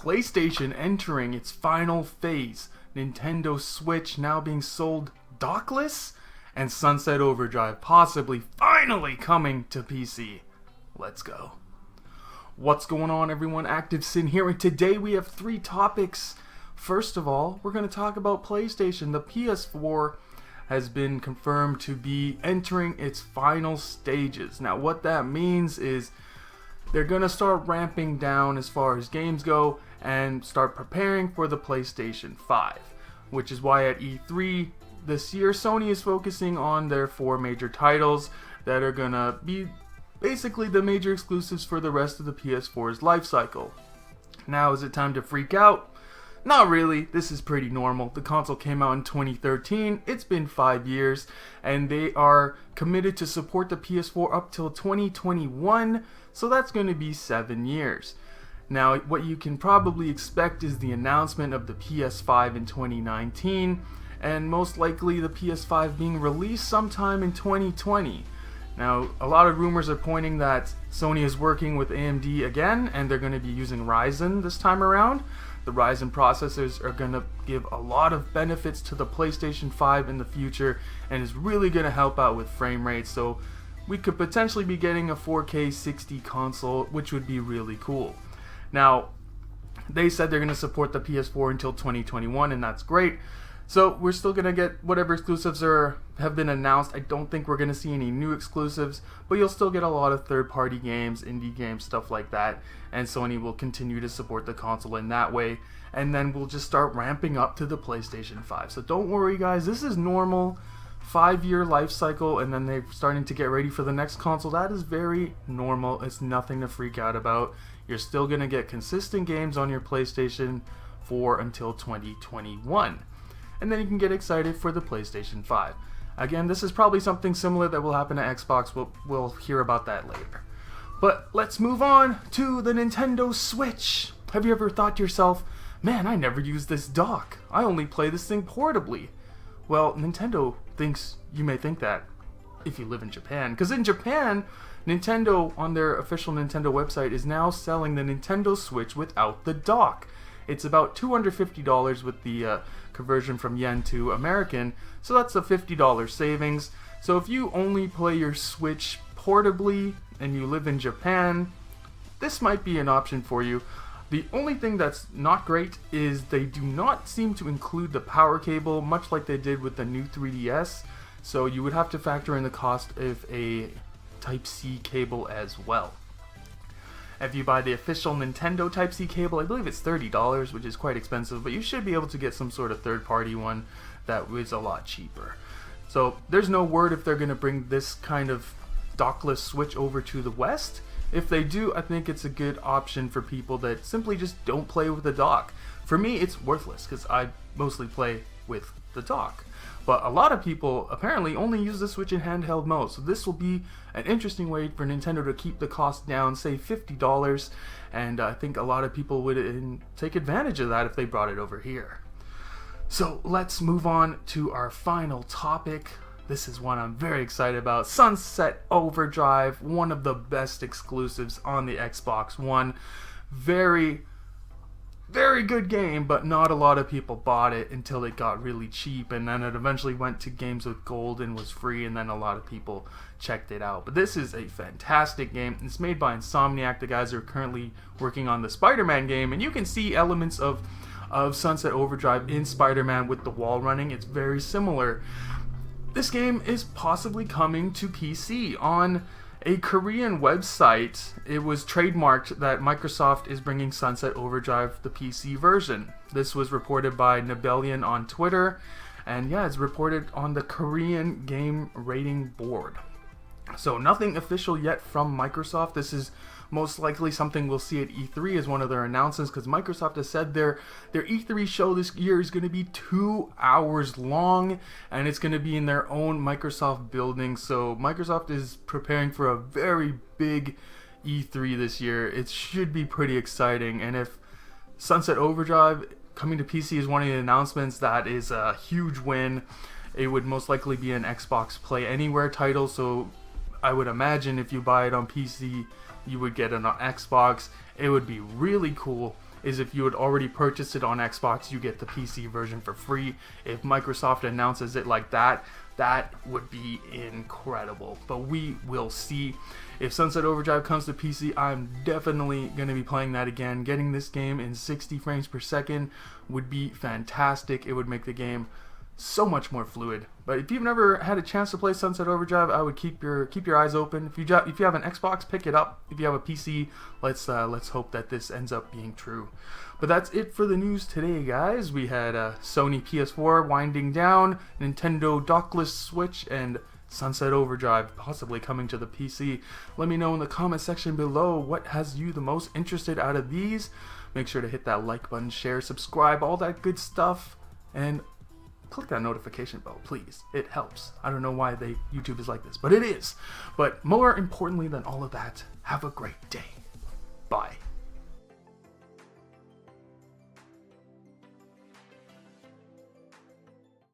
PlayStation entering its final phase, Nintendo Switch now being sold dockless, and Sunset Overdrive possibly finally coming to PC. Let's go. What's going on, everyone? Activesin here, and today we have 3 topics. First of all, we're going to talk about PlayStation. The PS4 has been confirmed to be entering its final stages. Now, what that means is they're going to start ramping down as far as games go and start preparing for the PlayStation 5, which is why at E3 this year, Sony is focusing on their 4 major titles that are going to be basically the major exclusives for the rest of the PS4's life cycle. Now, is it time to freak out? Not really. This is pretty normal. The console came out in 2013. It's been 5 years, and they are committed to support the PS4 up till 2021, so that's going to be 7 years. Now, what you can probably expect is the announcement of the PS5 in 2019, and most likely the PS5 being released sometime in 2020. Now, a lot of rumors are pointing that Sony is working with AMD again, and they're going to be using Ryzen this time around. The Ryzen processors are going to give a lot of benefits to the PlayStation 5 in the future, and is really going to help out with frame rates, so we could potentially be getting a 4K 60 console, which would be really cool. Now, they said they're going to support the PS4 until 2021, and that's great. So we're still going to get whatever exclusives have been announced. I don't think we're going to see any new exclusives, but you'll still get a lot of third-party games, indie games, stuff like that, and Sony will continue to support the console in that way, and then we'll just start ramping up to the PlayStation 5. So don't worry, guys, this is normal. 5-year life cycle, and then they're starting to get ready for the next console. That is very normal. It's nothing to freak out about. You're still going to get consistent games on your PlayStation 4 until 2021. And then you can get excited for the PlayStation 5. Again, this is probably something similar that will happen to Xbox. We'll hear about that later. But let's move on to the Nintendo Switch. Have you ever thought to yourself, man, I never use this dock. I only play this thing portably. Well, Nintendo thinks you may think that if you live in Japan. Because in Japan, Nintendo, on their official Nintendo website, is now selling the Nintendo Switch without the dock. It's about $250 with the conversion from yen to American, so that's a $50 savings. So if you only play your Switch portably and you live in Japan, this might be an option for you. The only thing that's not great is they do not seem to include the power cable, much like they did with the new 3DS, so you would have to factor in the cost of a Type-C cable as well. If you buy the official Nintendo Type-C cable, I believe it's $30, which is quite expensive, but you should be able to get some sort of third-party one that is a lot cheaper. So there's no word if they're going to bring this kind of dockless Switch over to the West. If they do, I think it's a good option for people that simply just don't play with the dock. For me, it's worthless because I mostly play with the dock. But a lot of people apparently only use the Switch in handheld mode, so this will be an interesting way for Nintendo to keep the cost down, say $50, and I think a lot of people would take advantage of that if they brought it over here. So let's move on to our final topic. This is one I'm very excited about. Sunset Overdrive, one of the best exclusives on the Xbox One. Very good game, but not a lot of people bought it until it got really cheap, and then it eventually went to games with gold and was free, and then a lot of people checked it out. But this is a fantastic game. It's made by Insomniac, the guys who are currently working on the Spider-Man game, and you can see elements of Sunset Overdrive in Spider-Man with the wall running. It's very similar. This game is possibly coming to PC. On a Korean website, it was trademarked that Microsoft is bringing Sunset Overdrive, the PC version. This was reported by Nebelian on Twitter, and yeah, it's reported on the Korean Game Rating Board. So nothing official yet from Microsoft. This is most likely something we'll see at E3 as one of their announcements, because Microsoft has said their E3 show this year is going to be 2 hours long, and it's going to be in their own Microsoft building. So Microsoft is preparing for a very big E3 this year. It should be pretty exciting, and if Sunset Overdrive coming to PC is one of the announcements, that is a huge win. It would most likely be an Xbox Play Anywhere title, so I would imagine if you buy it on PC, you would get it on Xbox. It would be really cool is if you had already purchased it on Xbox, you get the PC version for free. If Microsoft announces it like that, that would be incredible. But we will see. If Sunset Overdrive comes to PC, I'm definitely going to be playing that again. Getting this game in 60 frames per second would be fantastic. It would make the game so much more fluid. But if you've never had a chance to play Sunset Overdrive, I would keep your eyes open. If you have an Xbox, pick it up. If you have a PC, let's hope that this ends up being true. But that's it for the news today, guys. We had Sony PS4 winding down, Nintendo Dockless Switch, and Sunset Overdrive possibly coming to the PC. Let me know in the comment section below what has you the most interested out of these. Make sure to hit that like button, share, subscribe, all that good stuff, and click that notification bell, please. It helps. I don't know why YouTube is like this, but it is. But more importantly than all of that, have a great day. Bye.